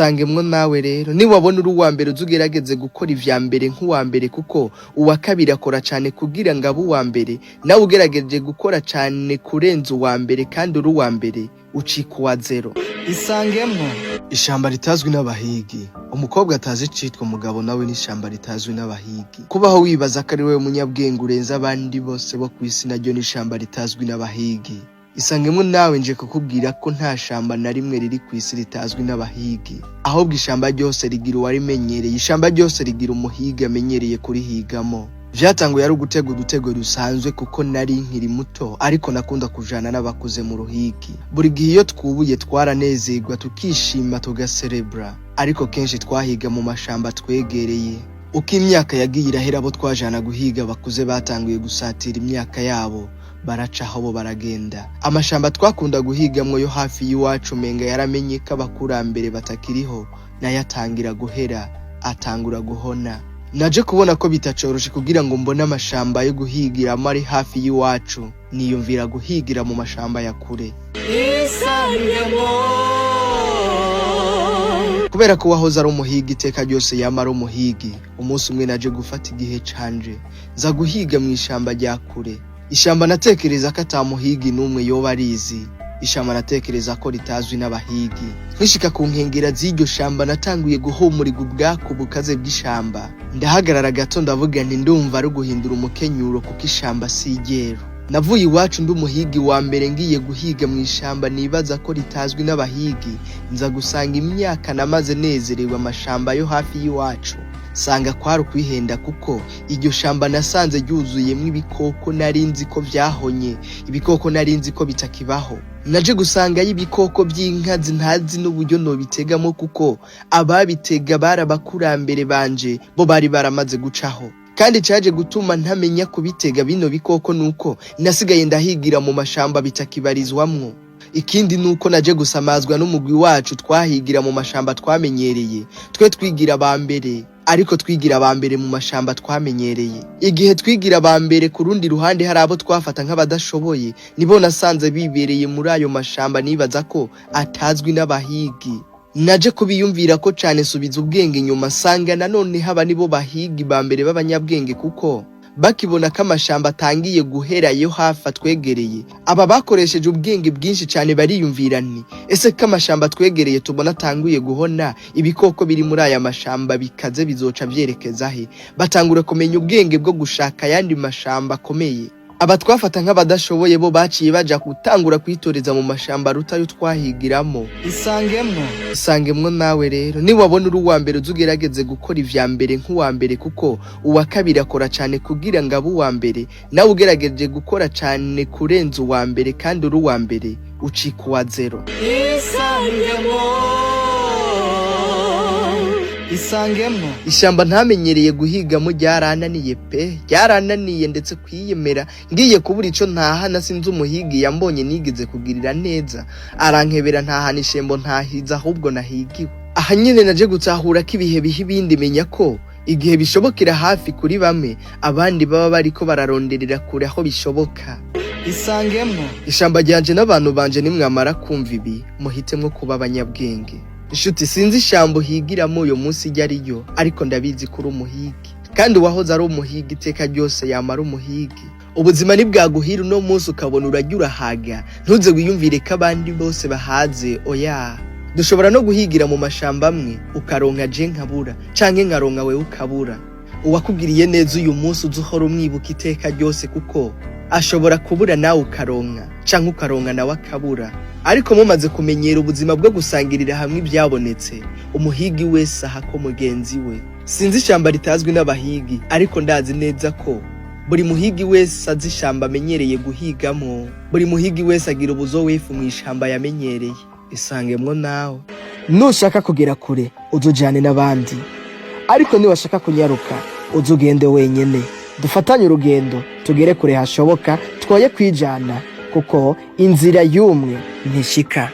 isangemwo nawe rero niwabona uri uwa mbere uzugerageze gukora ivya mbere nk'uwa mbere kuko uwa kabiri akora cyane kugira ngo abe uwa mbere nawe ugerageje gukora cyane kurenza uwa mbere kandi uri uwa mbere ucika uwa zero. Isangemwo ishamba ritazwi n'abahigi. Umukobwa atazi icitwa umugabo nawe n'ishamba ritazwi n'abahigi. Kubaho wibaza ko ari wewe munyabwenge urenza abandi bose bo kw'isi naryo n'ishamba ritazwi n'abahigi. Isangemwo nawe nje kukubwira ko nta shamba na rimwe riri kw'isi ritazwi n'abahigi, ahubwo ishamba ryose rigira uwarimenyereye, ishamba ryose rigira umuhigi amenyereye kurihigamo. Vyatanguye ari ugutega udutego rusanzwe kuko nari nkiri muto, ariko nakunda kujana n'abakuze mu ruhigi. Buri gihe iyo twubuye twaranezerwa tukishima tugaserebra, ariko kenshi twahiga mu mashamba twegereye. Uko imyaka yagiye irahera abo twajana guhiga bakuze batanguye gusatira imyaka yabo, baraca aho bo baragenda. Amashamba twakunda guhigamwo yo hafi y'iwacu menga yaramenye ko abakurambere batakiriho, nayo atangira guhera, atangura guhona. Naje kubona ko bitacoroshe kugira ngo mbone amashamba yo guhigiramo ari hafi y'iwacu, niyumvira guhigira mu mashamba ya kure. Kubera ko wahoze ari umuhigi iteka ryose yamara umuhigi, umunsi umwe naje gufata igihe canje za guhiga mu ishamba rya kure. Ishamba natekereza ko atamuhigi n'umwe yoba arizi, ishamba natekereza ko ritazwi n'abahigi. Nkishika ku nkengera z'iryo shamba natanguye guhumurirwa ubwaku bukaze bw'ishamba. Ndahagarara gato ndavuga nti ndumva ari guhindura umukenyuro kuko ishamba si igero. Navuye iwacu ndi umuhigi wa mbere ngiye guhiga mu ishamba nibaza ko ritazwi n'abahigi, nza gusanga imyaka namaze nezerewe amashamba yo hafi y'iwacu. Sanga kwari kwihenda kuko iryo shamba nasanze ryuzuyemwo ibikoko narinzi ko vyahonye, ibikoko narinzi ko bitakibaho. Naje gusanga y'ibikoko by'inkazi ntazi n'uburyo no bitegamo kuko ababitega barabakurambere banje bo bari baramaze gucaho. Kandi caje gutuma ntamenya kubitega bino bikoko nuko nasigaye ndahigira mu mashamba bitakibarizwamwo. Ikindi nuko naje gusamazwa n'umugwi wacu twahigira mu mashamba twamenyereye, twe twigira abambere, ariko twigira abambere mu mashamba twamenyereye. Igihe twigira abambere ku rundi ruhande hari abo twafata nk'abadashoboye, nibo nasanze bibereye muri ayo mashamba nibaza ko atazwi n'abahigi. Naje kubiyumvira ko cane subiza ubwenge nyuma sanga nanone haba nibo bahigi bambere b'abanyabwenge kuko bakibona ko amashamba atangiye guhera yo hafi twegereye. Aba bakoresheje ubwenge bwinshi cyane bariyumvira nti ese ko amashamba twegereye tubona atanguye guhona, ibikoko biri muri aya mashamba bikaze bizoca vyerekeza he? Batangura kumenya ubwenge bwo gushaka yandi mashamba akomeye. Aba twafata nk'abadashoboye bo baciye baja gutangura kwitoreza mu mashamba rutayo twahigiramo. Isangemwo nawe rero niwabona uri uwa mbere uzugerageze gukora ivya mbere nk'uwa mbere kuko uwa kabiri akora cyane kugira ngo abe uwa mbere nawe ugerageje gukora cyane kurenza uwa mbere kandi uri uwa mbere ucika uwa zero. Isangemwo ishamba ntamenyereye guhigamo ryarananiye pe, ryarananiye ndetse kwiyemera. Ngiye kubura ico ntahana sinzi umuhigi yambonye nigeze kugirira neza, arankebera ntahana ishembo ntahiza ahubwo nahigiwe. Aha nyene naje gutahura ko ibihe biha ibindi, menya ko igihe bishobokera hafi kuri bamwe abandi baba bariko bararonderera kure aho bishoboka. Isangemwo ishamba ryanje n'abantu banje nimwamara kumva ibi muhitemwo kuba abanyabwenge. Inshuti sinzi ishamba uhigiramo uyo munsi ryariyo, ariko ndabizi kuri umuhigi kandi uwahoze ari umuhigi iteka ryose yamara umuhigi. Ubuzima nibwaguhira uno munsi ukabona urajya urahaga, ntuze wiyumvire ko abandi bose bahaze. Oya, dushobora no guhigira mu mashamba amwe ukaronka je nkabura canke nkaronka wewe ukabura. Uwakubwiriye neza uyu munsi uzuhora umwibuka iteka ryose kuko ashobora kubura nawe ukaronka canke ukaronka nawe akabura. Ariko mumaze kumenyera ubuzima bwo gusangirira hamwe ibyabonetse, umuhigi wese ahako mugenzi we. Sinzi ishamba ritazwi n'abahigi, ariko ndazi neza ko buri muhigi wese azi ishamba amenyereye guhigamo. Buri muhigi wese agira ubuzowefu mu ishamba yamenyereye. Isangemwo nawe. Nushaka kugera kure uzujane n'abandi, ariko niwashaka kunyaruka uzugende wenyene. Dufatanye urugendo tugere kure hashoboka, twoye kwijana kuko inzira y'umwe ntishika.